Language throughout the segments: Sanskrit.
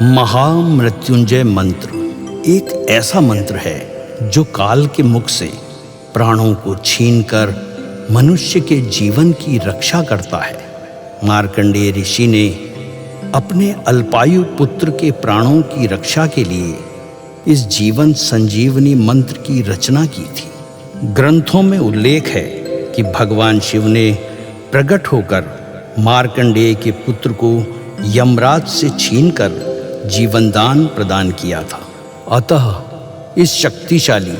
महामृत्युंजय मंत्र एक ऐसा मंत्र है जो काल के मुख से प्राणों को छीनकर मनुष्य के जीवन की रक्षा करता है। मार्कंडेय ऋषि ने अपने अल्पायु पुत्र के प्राणों की रक्षा के लिए इस जीवन संजीवनी मंत्र की रचना की थी। ग्रंथों में उल्लेख है कि भगवान शिव ने प्रकट होकर मार्कंडेय के पुत्र को यमराज से छीनकर जीवनदान प्रदान किया था। अतः इस शक्तिशाली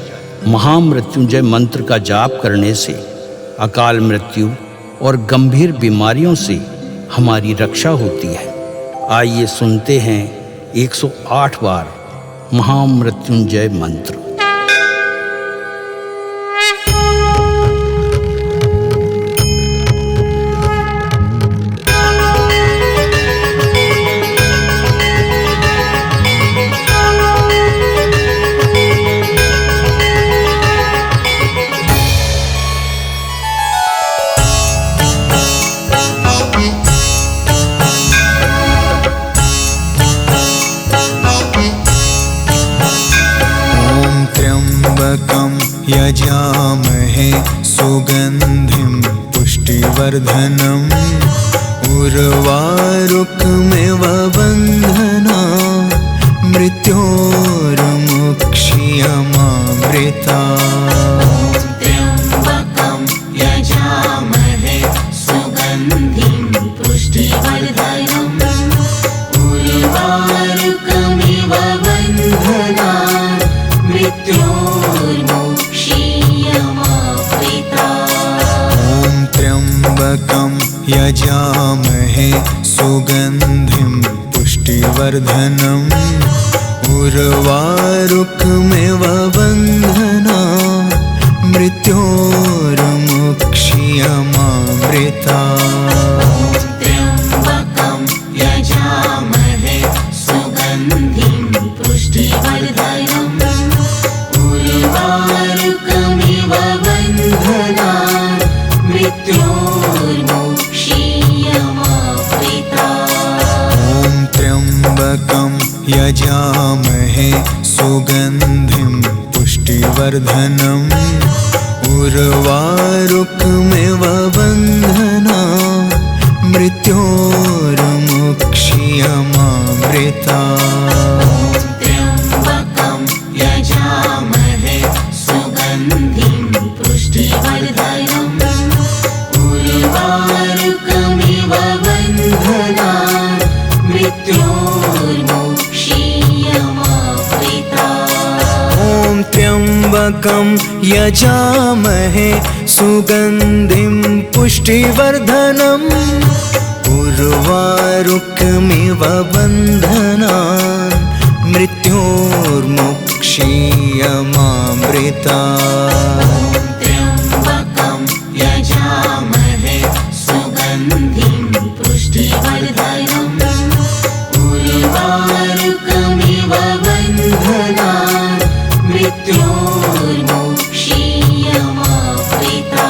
महामृत्युंजय मंत्र का जाप करने से अकाल मृत्यु और गंभीर बीमारियों से हमारी रक्षा होती है। आइए सुनते हैं 108 बार महामृत्युंजय मंत्र। यजामहे सुगन्धिं पुष्टिवर्धनम् उर्वारुकमिव बन्धना मृत्योर्मुक्ष्यमामृता। त्र्यम्बकं यजामहे सुगन्धिं पुष्टिवर्धनम् उर्वारुकमिव बन्धना त्र्यम्बकं यजामहे सुगन्धिं पुष्टिवर्धनम् उर्वारुकमिव बन्धना मृत्योर्मुक्ष्यमामृता। त्र्यम्बकं यजामहे सुगन्धिं पुष्टिवर्धनम् उर्वारुकमिव बन्धना मृत्योर्मुक्ष्यमामृता। त्र्यम्बकं यजामहे सुगन्धिं पुष्टिवर्धनम् उर्वारुकमिव बन्धना मृत्योर्मुक्ष्यमामृता। त्र्यम्बकं यजामहे सुगन्धिं पुष्टिवर्धनम् उर्वारुकमिव बन्धना मृत्योर्मुक्ष्यमामृता। त्र्यम्बकं यजामहे सुगन्धिं पुष्टिवर्धनम् उर्वारुकमिव बन्धना मृत्योर्मुक्ष्यमामृता।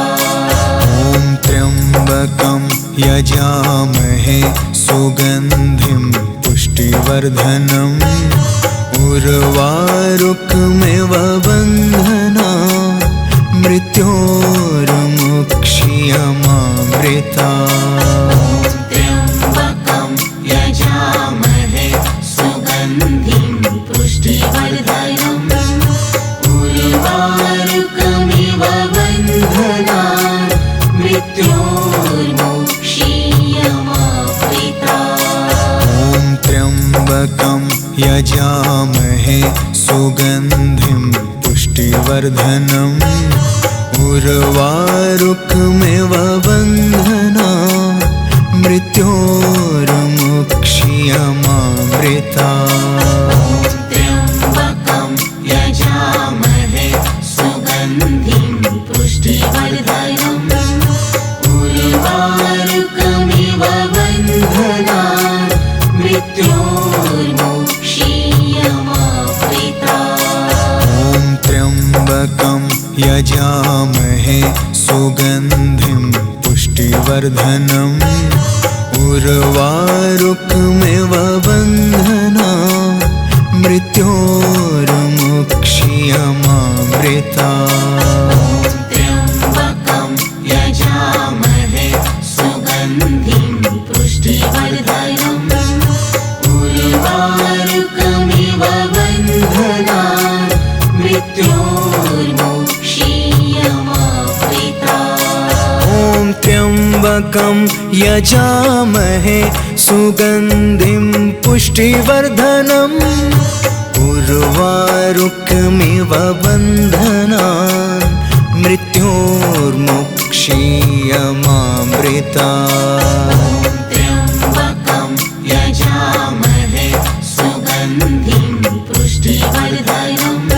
त्र्यम्बकं यजामहे सुगन्धिं पुष्टिवर्धनम् उर्वारुकमिव बन्धना मृत्योर्मुक्ष्यमामृता। त्र्यम्बकं यजामहे सुगन्धिं पुष्टिवर्धनम् उर्वारुकमिव बन्धना मृत्योर्मुक्ष्यमामृता। त्र्यम्बकं यजामहे सुगन्धिं पुष्टिवर्धनम् उर्वारुकमिव बन्धना मृत्योर्मुक्ष्यमामृता। त्र्यम्बकं यजामहे सुगन्धिं पुष्टिवर्धनम् उर्वारुकमिव बन्धना मृत्योर्मुक्ष्यमामृता। त्र्यम्बकं यजामहे सुगन्धिं पुष्टिवर्धनम् उर्वारुकमिव बन्धना मृत्योर्मुक्ष्यमामृता। त्र्यम्बकं यजामहे सुगन्धिं पुष्टिवर्धनम् उर्वारुकमिव बन्धना मृत्योर्मुक्षीयमामृता त्र्यम्बकं यजामहे सुगन्धिं पुष्टिवर्धनम् उर्वारुकमिव बन्धनान् मृत्योर्मुक्षीयमामृता ॐ त्र्यम्बकं यजामहे सुगन्धिं पुष्टिवर्धनम् उर्वारुकमिव बन्धनान् मृत्योर्मुक्षीयमामृता त्र्यम्बकं यजामहे सुगन्धिं पुष्टिवर्धनम्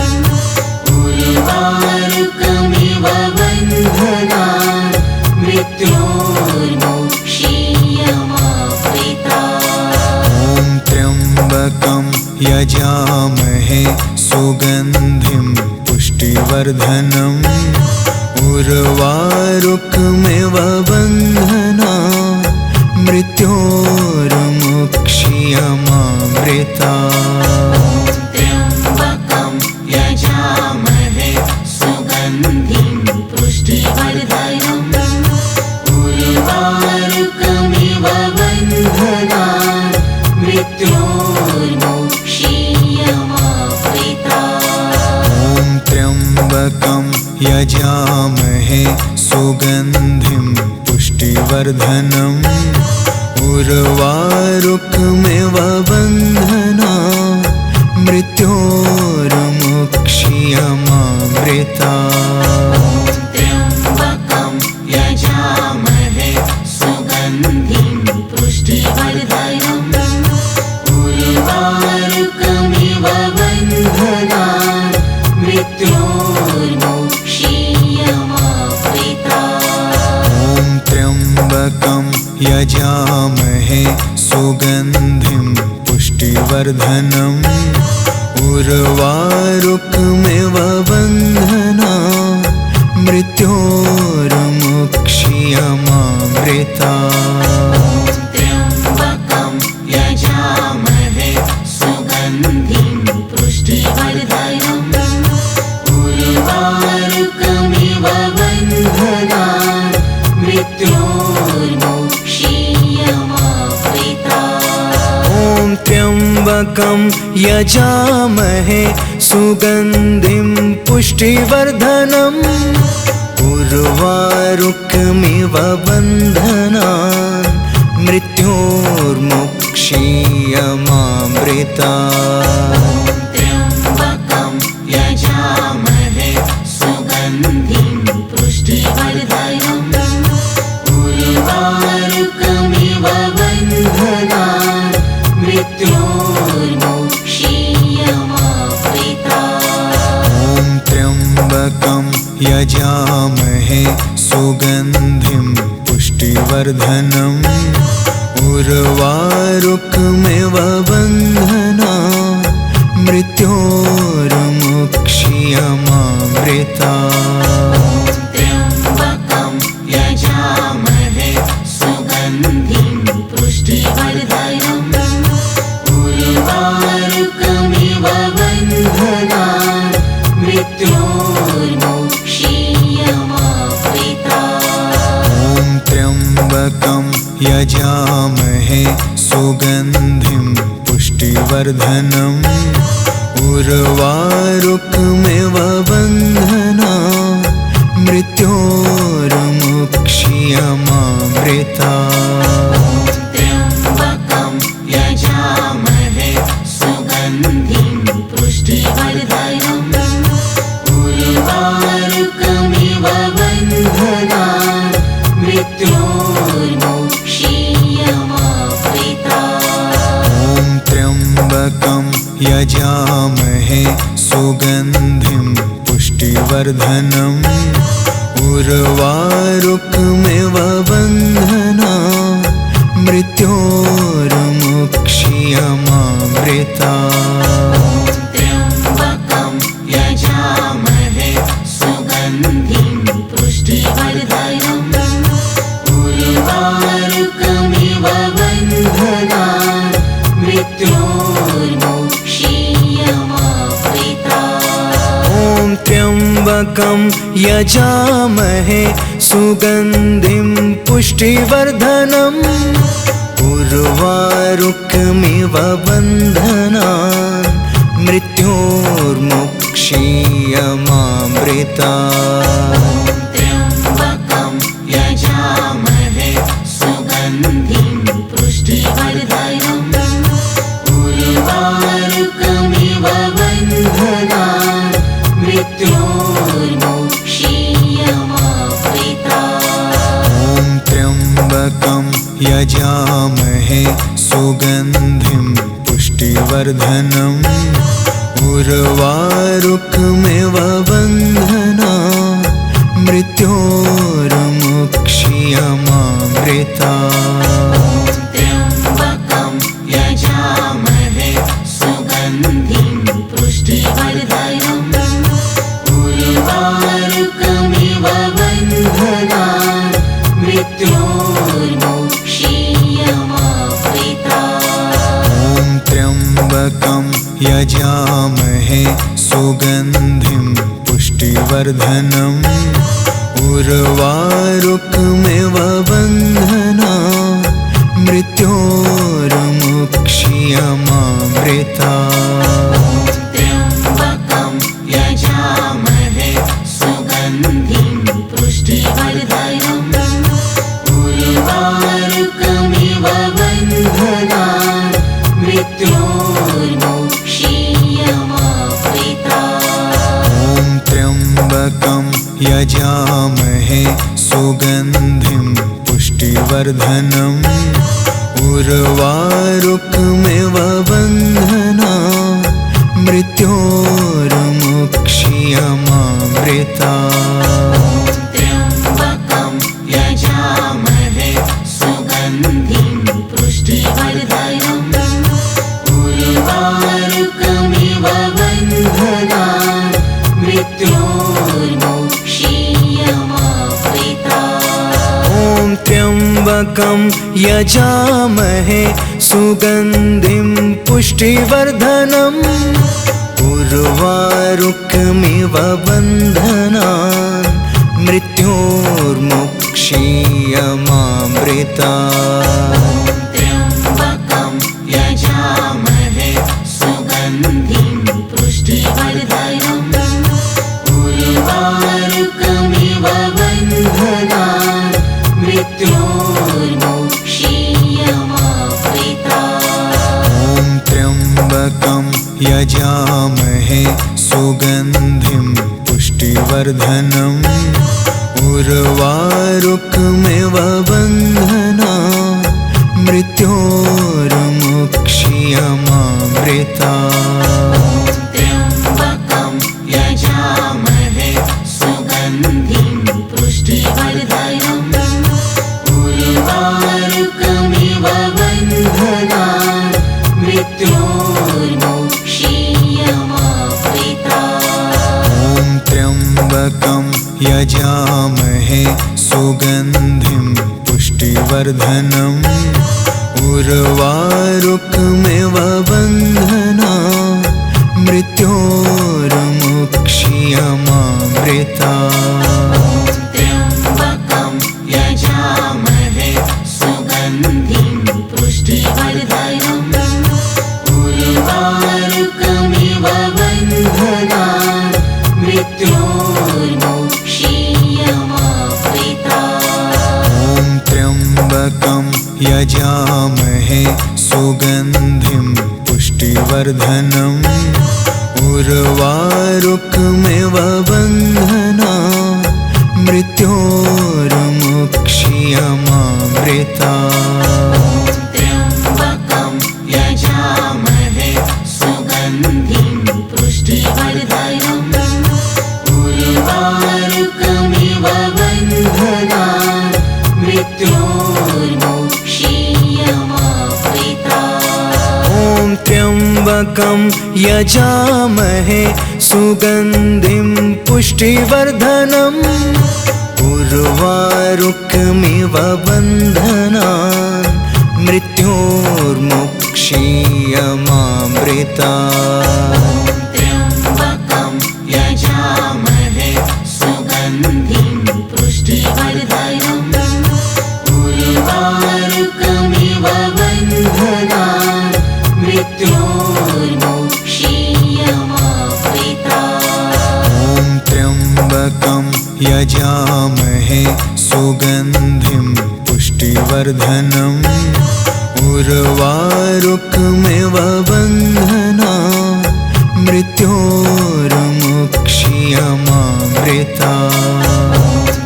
उर्वारुकमिव बन्धनान् मृत्योर्मुक्षीयमामृता ॐ त्र्यम्बकं यजामहे सुगन्धिं पुष्टिवर्धनम् उर्वारुकमिव बन्धनान् मृत्योर्मुक्षीयमामृता त्र्यम्बकं यजामहे सुगन्धिं पुष्टिवर्धनम् उर्वारुकमिव बन्धनान् मृत्योर्मुक्षीयमामृता ॐ त्र्यम्बकं यजामहे सुगन्धिं पुष्टिवर्धनम् उर्वारुकमिव बन्धनान् मृत्योर्मुक्षीयमामृता त्र्यम्बकं यजामहे सुगन्धिं पुष्टिवर्धनम् उर्वारुकमिव बन्धनान् मृत्योर्मुक्षीयमामृता ॐ त्र्यम्बकं यजामहे सुगन्धिं पुष्टिवर्धनम् उर्वारुकमिव बन्धनान् मृत्योर्मुक्षीयमामृता त्र्यम्बकं यजामहे सुगन्धिं पुष्टिवर्धनम् उर्वारुकमिव बन्धनान् मृत्योर्मुक्षीयमामृता ॐ त्र्यम्बकं यजामहे सुगन्धिं पुष्टिवर्धनम् उर्वारुकमिव बन्धनान् मृत्योर्मुक्षीयमामृता त्र्यम्बकं यजामहे सुगन्धिं पुष्टिवर्धनम् उर्वारुकमिव बन्धनान् मृत्योर्मुक्षीयमामृता ॐ त्र्यम्बकं यजामहे सुगन्धिं पुष्टिवर्धनम् उर्वारुकमिव बन्धनान् मृत्योर्मुक्षीयमामृता त्र्यम्बकं यजामहे सुगन्धिं पुष्टिवर्धनम् उर्वारुकमिव बन्धनान् मृत्योर्मुक्षीयमामृता ॐ त्र्यम्बकं यजामहे सुगन्धिं पुष्टिवर्धनम् उर्वारुकमिव बन्धनान् मृत्योर्मुक्षीयमामृता त्र्यम्बकं यजामहे सुगन्धिं पुष्टिवर्धनम् उर्वारुकमिव बन्धनान् मृत्योर्मुक्षीयमामृता ॐ त्र्यम्बकं यजामहे सुगन्धिं पुष्टिवर्धनम् उर्वारुकमिव बन्धनान् मृत्योर्मुक्षीयमामृता त्र्यम्बकं यजामहे सुगन्धिं पुष्टिवर्धनम् उर्वारुकमिव बन्धनान् मृत्योर्मुक्षीयमामृता त्र्यम्बकं यजामहे सुगन्धिं पुष्टिवर्धनम् उर्वारुकमिव बन्धनान् मृत्योर्मुक्षीयमामृतात्। त्र्यम्बकं यजामहे सुगन्धिं पुष्टिवर्धनम् उर्वारुकमिव बन्धनान् मृत्योर्मुक्षीयमामृतात्। ॐ त्र्यम्बकं यजामहे सुगन्धिं पुष्टिवर्धनम् उर्वारुकमिव बन्धनान् मृत्योर्मुक्षीयमामृतात्। त्र्यम्बकं यजामहे सुगन्धिं पुष्टिवर्धनम् उर्वारुकमिव बन्धनान् मृत्योर्मुक्षीयमामृतात्। ॐ त्र्यम्बकं यजामहे सुगन्धिं पुष्टिवर्धनम् उर्वारुकमिव बन्धनान् मृत्योर्मुक्षीयमामृतात्। त्र्यम्बकं यजामहे सुगन्धिं पुष्टिवर्धनम् उर्वारुकमिव बन्धनान् मृत्योर्मुक्षीयमामृतात्। ॐ त्र्यम्बकं यजामहे सुगन्धिं पुष्टिवर्धनम् उर्वारुकमिव बन्धनान् मृत्योर्मुक्षीयमामृतात्। त्र्यम्बकं यजामहे सुगन्धिं पुष्टिवर्धनम् उर्वारुकमिव बन्धनान् मृत्योर्मुक्षीयमामृतात्। ॐ त्र्यम्बकं यजामहे सुगन्धिं पुष्टिवर्धनम् उर्वारुकमिव बन्धनान् मृत्योर्मुक्षीयमामृतात्। त्र्यम्बकं यजामहे सुगन्धिं पुष्टिवर्धनम् उर्वारुकमिव बन्धनान् मृत्योर्मुक्षीयमामृतात्। ॐ त्र्यम्बकं यजामहे सुगन्धिं पुष्टिवर्धनम् उर्वारुकमिव बन्धनान् मृत्योर्मुक्षीयमामृतात्। त्र्यम्बकं यजामहे सुगन्धिं पुष्टिवर्धनम् उर्वारुकमिव बन्धनान् मृत्योर्मुक्षीयमामृतात्। ॐ त्र्यम्बकं यजामहे सुगन्धिं पुष्टिवर्धनम् उर्वारुकमिव बन्धनान् मृत्योर्मुक्षीयमामृतात्। त्र्यम्बकं यजामहे सुगन्धिं पुष्टिवर्धनम् उर्वारुकमिव बन्धनान् मृत्योर्मुक्षीयमामृतात्। ॐ त्र्यम्बकं यजामहे सुगन्धिं पुष्टिवर्धनम् उर्वारुकमिव बन्धनान् मृत्योर्मुक्षीयमामृतात्। त्र्यम्बकं यजामहे सुगन्धिं पुष्टिवर्धनम् उर्वारुकमिव बन्धनान् मृत्योर्मुक्षीयमामृतात्। ॐ त्र्यम्बकं यजामहे सुगन्धिं पुष्टिवर्धनम् उर्वारुकमिव बन्धनान् मृत्योर्मुक्षीयमामृतात्। त्र्यम्बकं यजामहे पुष्टिवर्धनम् उर्वारुकमिव बन्धनान् मृत्योर्मुक्षीयमामृता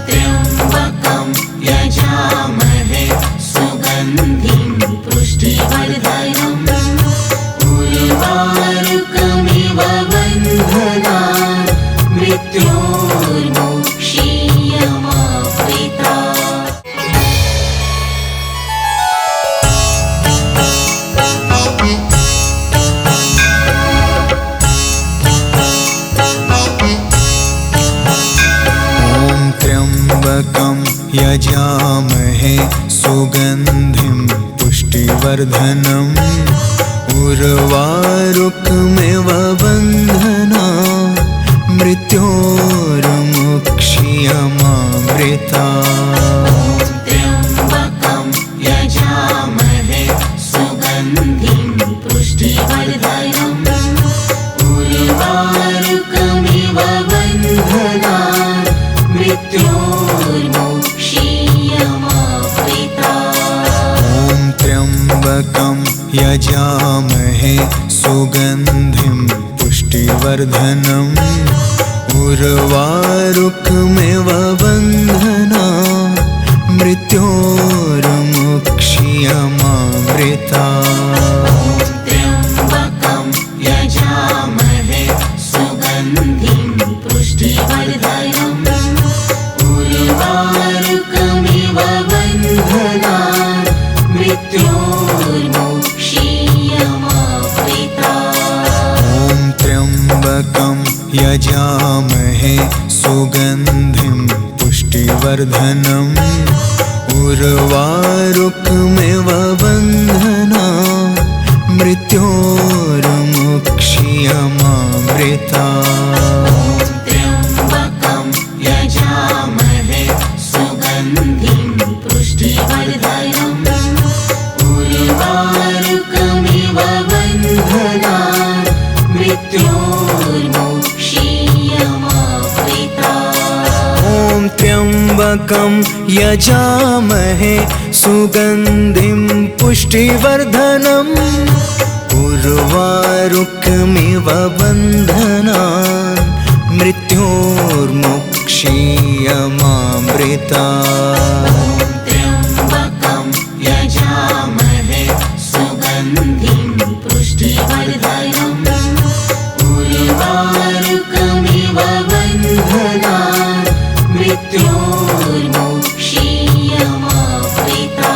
त्र्यम्बकं यजामहे सुगन्धिं पुष्टिवर्धनम् उर्वारुकमिव बन्धनान् मृत्योर्मुक्षीयमामृता त्र्यम्बकं यजामहे सुगन्धिं पुष्टिवर्धनम् उर्वारुकमिव बन्धनान् मृत्योर्मुक्षीयमामृता त्र्यम्बकं यजामहे सुगन्धिं पुष्टिवर्धनम् उर्वारुकमिव बन्धनान् मृत्योर्मुक्षीयमामृता त्र्यम्बकं यजामहे सुगन्धिं पुष्टिवर्धनम् उर्वारुकमिव बन्धनान् मृत्योर्मुक्षीयमामृता त्र्यम्बकं यजामहे सुगन्धिं पुष्टिवर्धनम् उर्वारुकमिव बन्धनान् मृत्योर्मुक्षीयमामृता त्र्यम्बकं यजामहे सुगन्धिं पुष्टिवर्धनम् उर्वारुकमिव बन्धनान् मृत्योर्मुक्षीयमामृता त्र्यम्बकं यजामहे सुगन्धिं पुष्टिवर्धनम् उर्वारुकमिव बन्धनान् मृत्योर्मुक्षीयमामृता त्र्यम्बकं यजामहे सुगन्धिं पुष्टिवर्धनम् उर्वारुकमिव बन्धनान् मृत्योर्मुक्षीयमामृता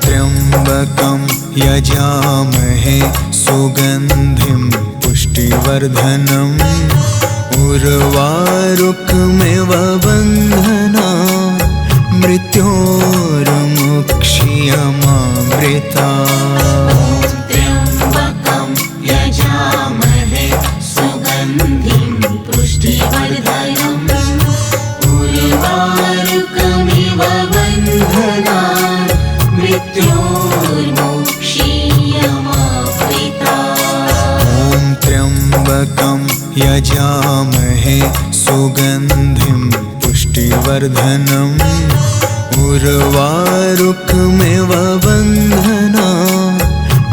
त्र्यम्बकं यजामहे सुगन्धिं पुष्टिवर्धनम् उर्वारुकमिव बन्धनान् मृत्योर्मुक्षीयमामृता त्र्यम्बकं यजामहे सुगन्धिं पुष्टिवर्धनम् उर्वारुकमिव बन्धनान् मृत्योर्मुक्षीयमामृता त्र्यम्बकं यजामहे सुगन्धिं पुष्टिवर्धनम् उर्वारुकमिव बन्धनान् मृत्योर्मुक्षीयमामृता त्र्यम्बकं यजामहे सुगन्धिं पुष्टिवर्धनम् उर्वारुकमिव बन्धनान्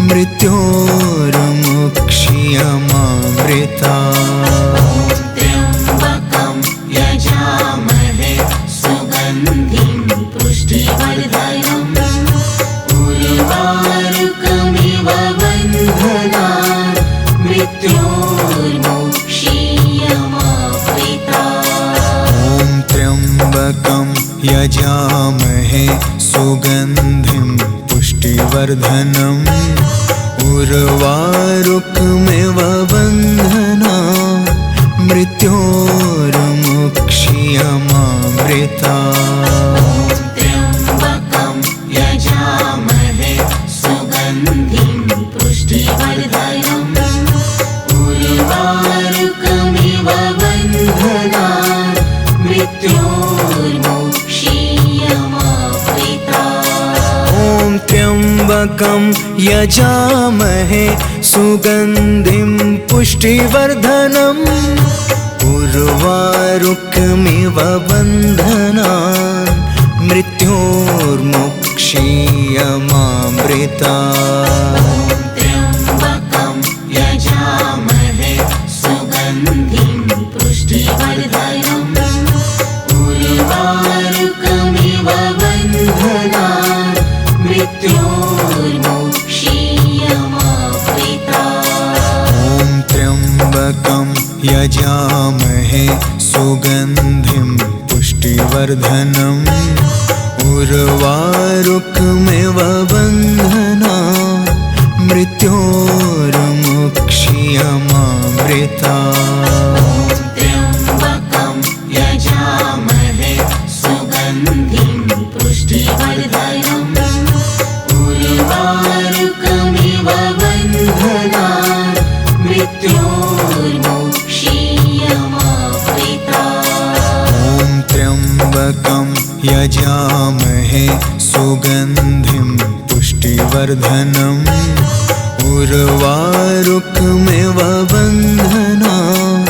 मृत्योर्मुक्षीयमामृता त्र्यम्बकं यजामहे सुगन्धिं पुष्टिवर्धनम् उर्वारुकमिव बन्धनान् मृत्योर्मुक्षीयमामृता त्र्यम्बकं यजामहे सुगन्धिं पुष्टिवर्धनम् उर्वारुकमिव बन्धनान् मृत्योर्मुक्षीयमामृता त्र्यम्बकं यजामहे सुगन्धिं पुष्टिवर्धनम् उर्वारुकमिव बन्धनान् मृत्योर्मुक्षीयमामृता त्र्यम्बकं यजामहे सुगन्धिं पुष्टिवर्धनम् उर्वारुकमिव बन्धनान् मृत्योर्मुक्षीयमामृता त्र्यम्बकं यजामहे सुगन्धिं पुष्टिवर्धनम् उर्वारुकमिव बन्धनान् मृत्योर्मोक्षीयमावृतात्। ॐ त्र्यम्बकं यजामहे सुगन्धिं पुष्टिवर्धनम् उर्वारुकमिव बन्धनान् मृत्योर्मोक्षीयमावृतात्। त्र्यम्बकं यजामहे सुगन्धिं पुष्टिवर्धनम् उर्वारुकमिव बन्धनान् मृत्योर्मोक्षीयमावृतात्। ॐ त्र्यम्बकं यजामहे सुगन्धिं पुष्टिवर्धनम् उर्वारुकमिव बन्धनान्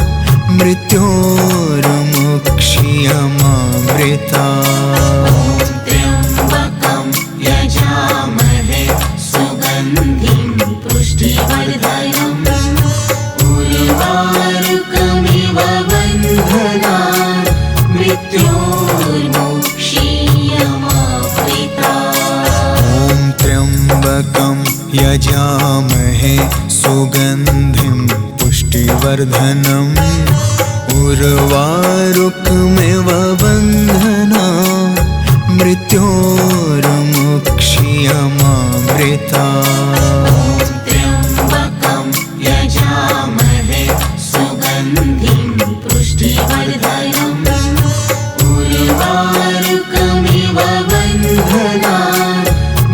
मृत्योर्मोक्षीयमावृतात्। त्र्यम्बकं यजामहे सुगन्धिं पुष्टिवर्धनम् उर्वारुकमिव बन्धनान् मृत्योर्मोक्षीयमावृतात्। ॐ त्र्यम्बकं यजामहे सुगन्धिं पुष्टिवर्धनम् उर्वारुकमिव बन्धनान् मृत्योर्मोक्षीयमावृतात्। त्र्यम्बकं यजामहे सुगन्धिं पुष्टिवर्धनम् उर्वारुकमिव बन्धनान्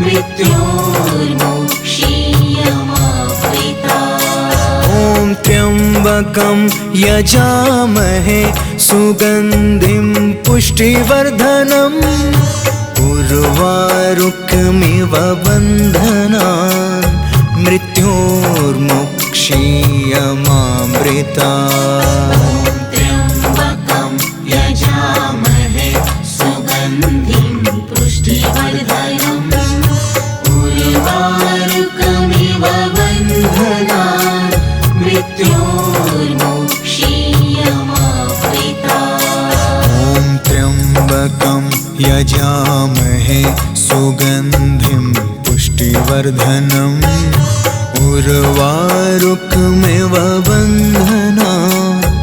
मृत्योर्मोक्षीयमावृतात्। ॐ त्र्यम्बकं यजामहे सुगन्धिं पुष्टिवर्धनम् उर्वारुकमिव बन्धनान् मृत्योर्मोक्षीयमावृतात्। त्र्यम्बकं यजामहे सुगन्धिं पुष्टिवर्धनम् उर्वारुकमिव बन्धनान् मृत्योर्मोक्षीयमावृतात्। ॐ त्र्यम्बकं यजामहे सुगन्धिं पुष्टिवर्धनम् उर्वारुकमिव बन्धनान्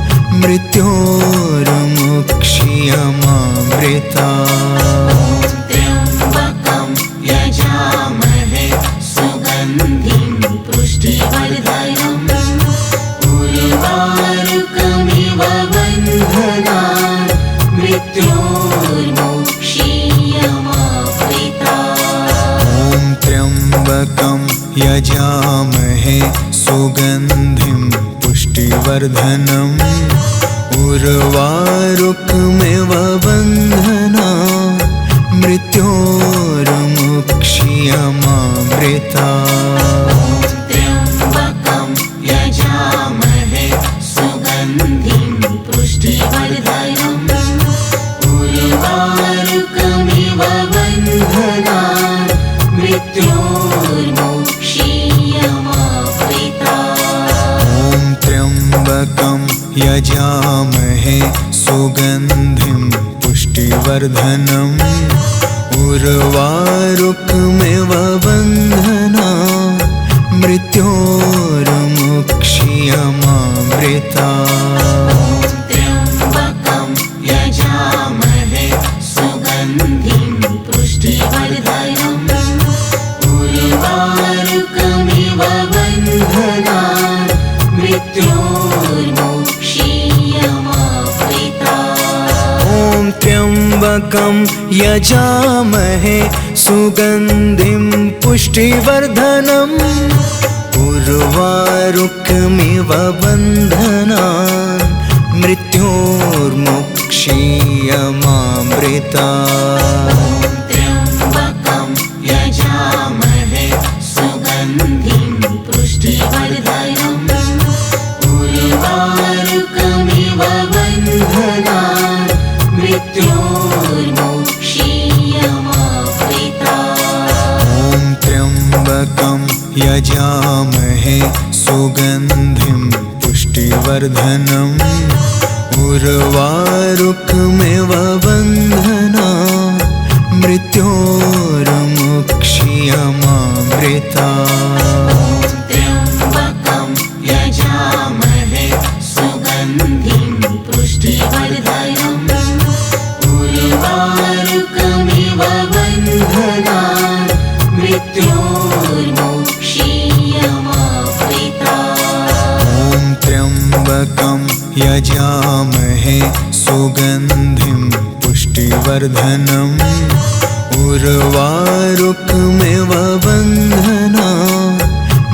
मृत्योर्मोक्षीयमावृतात्। त्र्यम्बकं यजामहे सुगन्धिं पुष्टिवर्धनम् उर्वारुकमिव बन्धनान् मृत्योर्मोक्षीयमावृतात्। ॐ त्र्यम्बकं यजामहे सुगन्धिं पुष्टिवर्धनम् उर्वारुकमिव बन्धनान् मृत्योर्मोक्षीयमावृतात्। त्र्यम्बकं यजामहे सुगन्धिं पुष्टिवर्धनम् उर्वारुकमिव बन्धनान् मृत्योर्मोक्षीयमावृतात्। त्र्यम्बकं यजामहे सुगन्धिं पुष्टिवर्धनम् उर्वारुकमिव बन्धनान् मृत्योर्मोक्षीयमावृतात्। ॐ त्र्यम्बकं यजामहे सुगन्धिं पुष्टिवर्धनम् उर्वारुकमिव बन्धनान् मृत्योर्मोक्षीयमावृतात्। ॐ त्र्यम्बकं यजामहे सुगन्धिं पुष्टिवर्धनम् उर्वारुकमिव बन्धनान् मृत्योर्मोक्षीयमावृतात्। त्र्यम्बकं यजामहे सुगन्धिं पुष्टिवर्धनम् उर्वारुकमिव बन्धनान् मृत्योर्मोक्षीयमावृतात्। त्र्यम्बकं यजामहे सुगन्धिं पुष्टिवर्धनम् उर्वारुकमिव बन्धनान् मृत्योर्मोक्षीयमावृतात्। ॐ त्र्यम्बकं यजामहे सुगन्धिं पुष्टिवर्धनम् उर्वारुकमिव बन्धनान् मृत्योर्मोक्षीयमावृतात्। ॐ त्र्यम्बकं यजामहे सुगन्धिं पुष्टिवर्धनम् उर्वारुकमिव बन्धनान् मृत्योर्मोक्षीयमावृतात्। त्र्यम्बकं यजामहे सुगन्धिं पुष्टिवर्धनम् उर्वारुकमिव बन्धनान् मृत्योर्मोक्षीयमावृतात्। यजामहे सुगन्धिं पुष्टिवर्धनम् उर्वारुकमिव बन्धनान् मृत्योर्मुक्षीयमामृतात्। त्र्यम्बकं यजामहे सुगन्धिं पुष्टिवर्धनम् उर्वारुकमिव बन्धनान् मृत्योर्मुक्षीयमामृतात्। ॐ त्र्यम्बकं यजामहे सुगन्धिं पुष्टिवर्धनम् उर्वारुकमिव बन्धनान्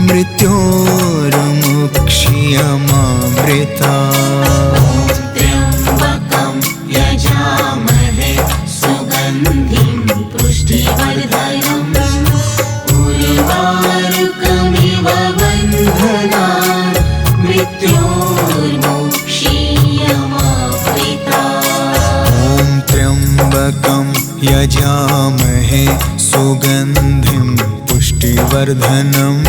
मृत्योर्मुक्षीयमामृतात्। त्र्यम्बकं यजामहे सुगन्धिं पुष्टिवर्धनम् उर्वारुकमिव बन्धनान् मृत्योर्मुक्षीयमामृतात्। ॐ त्र्यम्बकं यजामहे सुगन्धिं पुष्टिवर्धनम्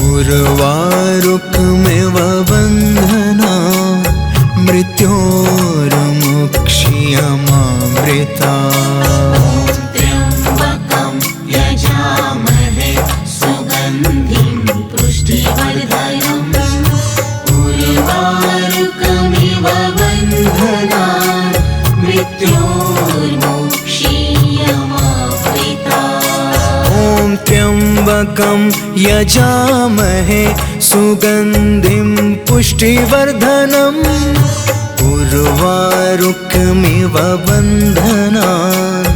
उर्वारुकमिव बन्धनान् मृत्योर्मुक्षीयमामृतात्। त्र्यम्बकं यजामहे सुगन्धिं पुष्टिवर्धनम् उर्वारुकमिव बन्धनान् मृत्योर्मुक्षीयमामृतात्। ॐ त्र्यम्बकं यजामहे सुगन्धिं पुष्टिवर्धनम् उर्वारुकमिव बन्धनान्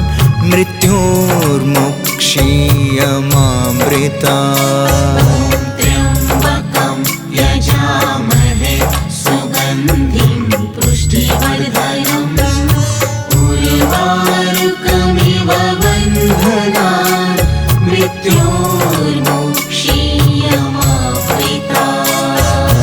मृत्योर्मुक्षीयमामृतात्। त्र्यम्बकं यजामहे सुगन्धिं पुष्टिवर्धनम् उर्वारुकमिव बन्धनान् मृत्योर्मुक्षीयमामृतात्। ॐ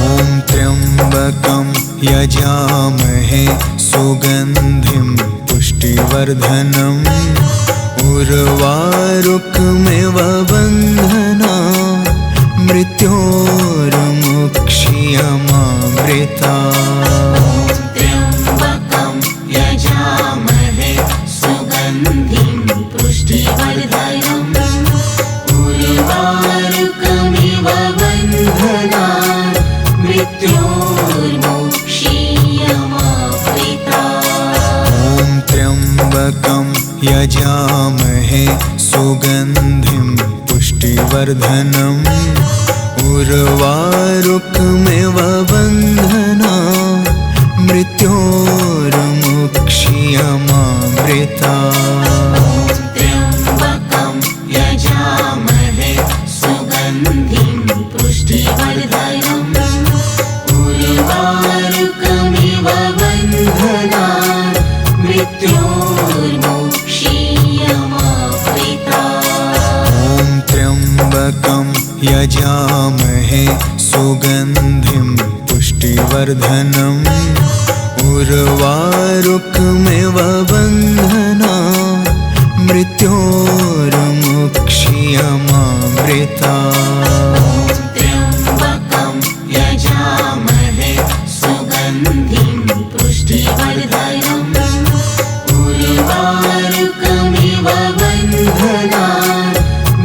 त्र्यम्बकं यजामहे सुगन्धिं पुष्टिवर्धनम् उर्वारुकमिव बन्धनान् मृत्योर्मुक्षीयमामृतात्। त्र्यम्बकं यजामहे सुगन्धिं पुष्टिवर्धनम् उर्वारुकमिव बन्धनान् मृत्योर्मुक्षीयमामृतात्। ॐ त्र्यम्बकं यजामहे सुगन्धिं पुष्टिवर्धनम् उर्वारुकमिव बन्धनान् मृत्योर्मुक्षीयमामृतात्। त्र्यम्बकं यजामहे सुगन्धिं पुष्टिवर्धनम् उर्वारुकमिव बन्धनान् मृत्योर्मुक्षीयमामृतात्। ॐ त्र्यम्बकं यजामहे सुगन्धिं पुष्टिवर्धनम् उर्वारुकमिव बन्धनान् मृत्योर्मुक्षीयमामृतात्। त्र्यम्बकं यजामहे सुगन्धिं पुष्टिवर्धनम् उर्वारुकमिव बन्धनान्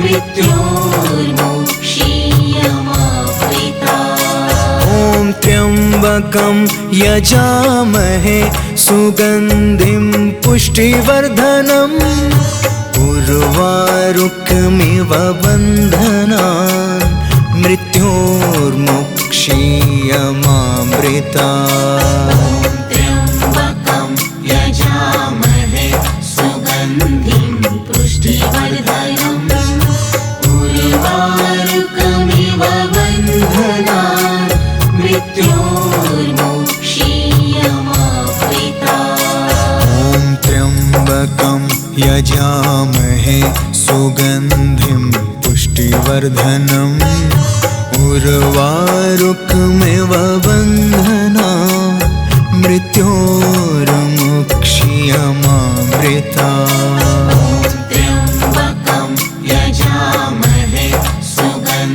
मृत्योर्मुक्षीयमामृतात्। ॐ त्र्यम्बकं यजामहे सुगन्धिं पुष्टिवर्धनम् उर्वारुकमिव बन्धनान् मृत्योर्मुक्षीयमामृतात्। त्र्यम्बकं यजामहे सुगन्धिं पुष्टिवर्धनम् उर्वारुकमिव बन्धनान् मृत्योर्मुक्षीयमामृतात्। ॐ त्र्यम्बकं यजामहे सुगन्धिं पुष्टिवर्धनम् उर्वारुकमिव बन्धनान् मृत्योर्मुक्षीयमामृतात्। त्र्यम्बकं यजामहे सुगन्धिं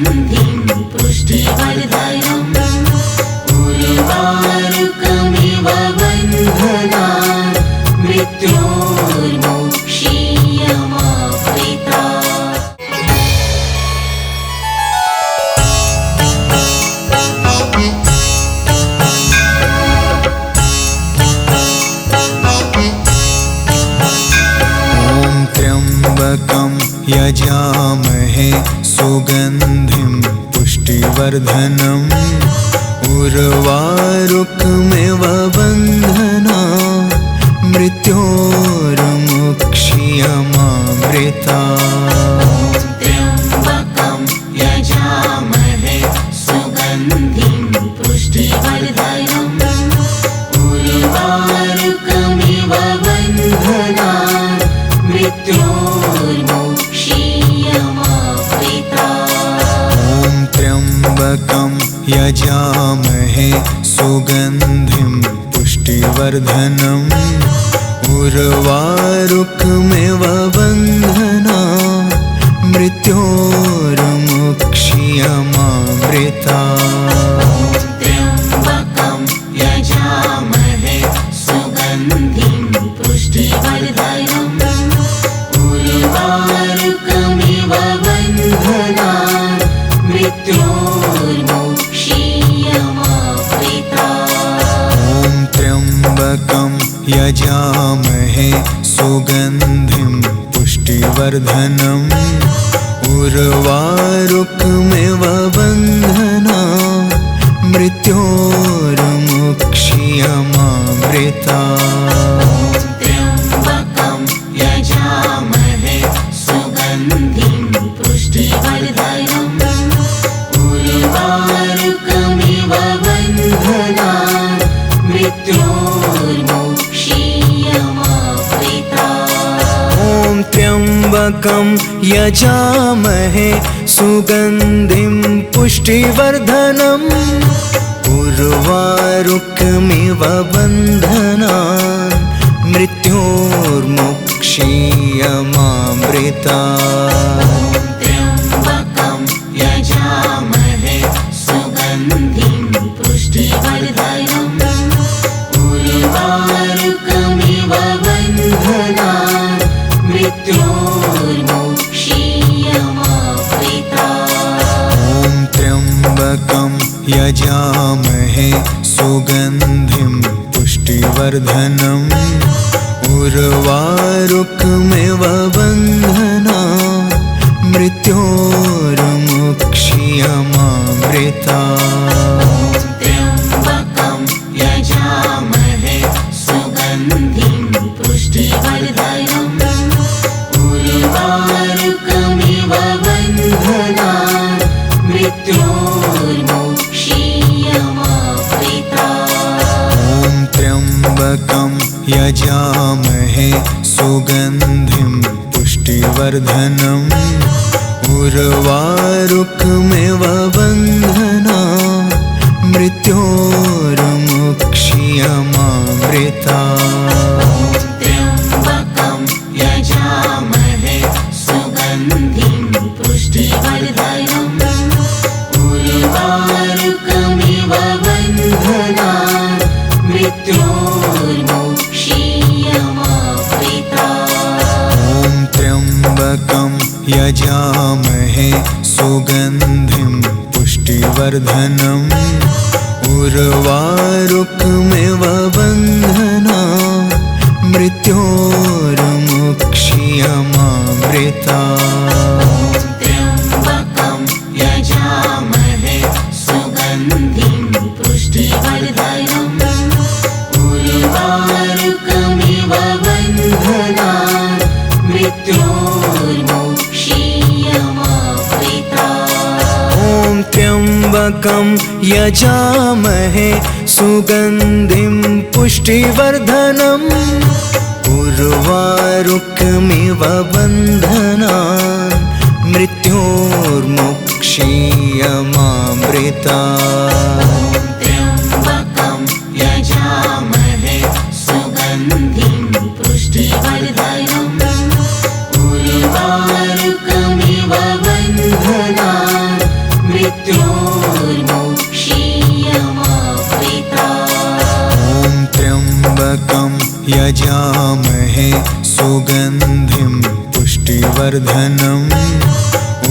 यजामहे सुगन्धिं पुष्टिवर्धनम् उर्वारुकमिव बन्धनान् मृत्योर्मुक्ष्यमामृतात्। त्र्यम्बकं यजामहे सुगन्धिं पुष्टिवर्धनम् उर्वारुकमिव बन्धनान् मृत्योर्मुक्ष्यमामृतात्। ॐ त्र्यम्बकं यजामहे सुगन्धिं पुष्टिवर्धनम् उर्वारुकमिव बन्धनान् मृत्योर्मुक्ष्यमामृतात्। त्र्यम्बकं यजामहे सुगन्धिं पुष्टिवर्धनम् उर्वारुकमिव बन्धनान् मृत्योर्मुक्ष्यमामृतात्। ॐ त्र्यम्बकं यजामहे सुगन्धिं पुष्टिवर्धनम् उर्वारुकमिव बन्धनान् मृत्योर्मुक्ष्यमामृतात्। त्र्यम्बकं यजामहे सुगन्धिं पुष्टिवर्धनम् उर्वारुकमिव बन्धनान् मृत्योर्मुक्ष्यमामृतात्। ॐ त्र्यम्बकं यजामहे सुगन्धिं पुष्टिवर्धनम् उर्वारुकमिव बन्धनान् मृत्योर्मुक्ष्यमामृतात्। त्र्यम्बकं यजामहे सुगन्धिं पुष्टिवर्धनम् उर्वारुकमिव बन्धनान् मृत्योर्मुक्ष्यमामृतात्। ॐ त्र्यम्बकं यजामहे सुगन्धिं पुष्टिवर्धनम् उर्वारुकमिव बन्धनान् मृत्योर्मुक्ष्यमामृतात्। त्र्यम्बकं यजामहे सुगन्धिं पुष्टिवर्धनम् उर्वारुकमिव बन्धनान् मृत्योर्मुक्ष्यमामृतात्। ॐ त्र्यम्बकं यजामहे सुगन्धिं पुष्टिवर्धनम् उर्वारुकमिव बन्धनान् मृत्योर्मुक्ष्यमामृतात्। त्र्यम्बकं यजामहे सुगन्धिं पुष्टिवर्धनम् उर्वारुकमिव बन्धनान् मृत्योर्मुक्ष्यमामृतात्। ॐ त्र्यम्बकं यजामहे सुगन्धिं पुष्टिवर्धनम् उर्वारुकमिव बन्धनान् मृत्योर्मुक्ष्यमामृतात्। त्र्यम्बकं यजामहे सुगन्धिं पुष्टिवर्धनम् उर्वारुकमिव बन्धनान् मृत्योर्मुक्ष्यमामृतात्। त्र्यम्बकं यजामहे सुगन्धिं पुष्टिवर्धनम् उर्वारुकमिव बन्धनान् मृत्योर्मुक्ष्यमामृतात्। त्र्यम्बकं यजामहे सुगन्धिं पुष्टिवर्धनम् उर्वारुकमिव बन्धनान् मृत्योर्मुक्ष्यमामृतात्। त्र्यम्बकं यजामहे सुगन्धिं पुष्टिवर्धनम् उर्वारुकमिव बन्धनान् मृत्योर्मुक्ष्यमामृतात्। ॐ त्र्यम्बकं यजामहे सुगन्धिं पुष्टिवर्धनम्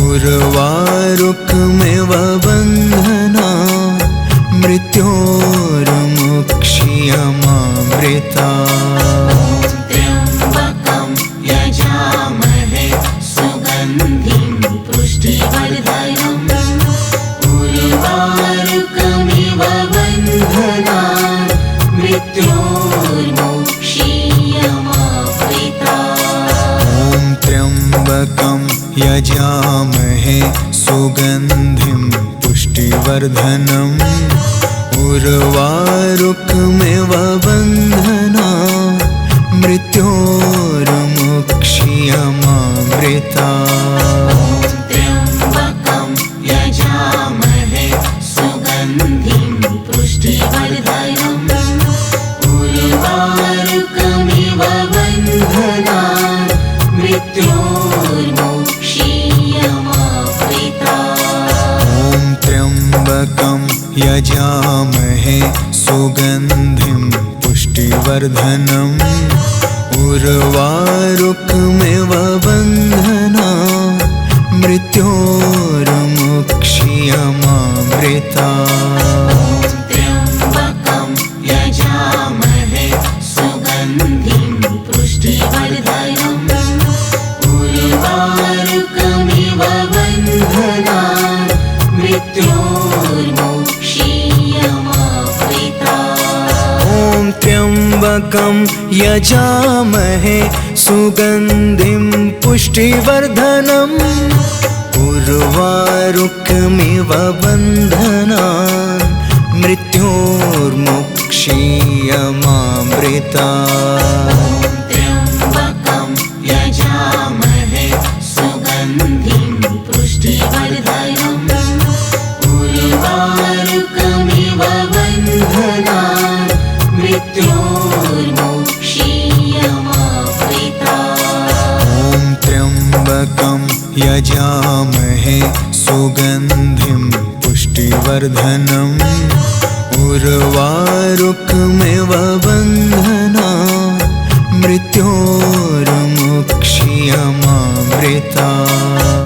उर्वारुकमिव बन्धनान् मृत्योर्मुक्ष्यमामृतात्। त्र्यम्बकं यजामहे सुगन्धिं यजामहे सुगन्धिं पुष्टिवर्धनम् उर्वारुकमिव बन्धनान् मृत्योर्मुक्ष्यमामृतात्। त्र्यम्बकं यजामहे सुगन्धिं पुष्टिवर्धनम् उर्वारुकमिव बन्धनान् मृत्योर्मुक्ष्यमामृतात्। ॐ त्र्यम्बकं यजामहे सुगन्धिं पुष्टिवर्धनम् उर्वारुकमिव बन्धनान् मृत्योर्मुक्ष्यमामृतात्। त्र्यम्बकं यजामहे सुगन्धिं पुष्टिवर्धनम् उर्वारुकमिव बन्धनान् मृत्योर्मुक्ष्यमामृतात्। ॐ त्र्यम्बकं यजामहे सुगन्धिं पुष्टिवर्धनम् उर्वारुकमिव बन्धनान् मृत्योर्मुक्ष्यमामृतात्। त्र्यम्बकं यजामहे सुगन्धिं पुष्टिवर्धनम् उर्वारुकमिव बन्धनान् मृत्योर्मुक्ष्यमामृतात्। ॐ त्र्यम्बकं यजामहे सुगन्धिं पुष्टिवर्धनम् उर्वारुकमिव बन्धनान् मृत्योर्मुक्ष्यमामृतात्।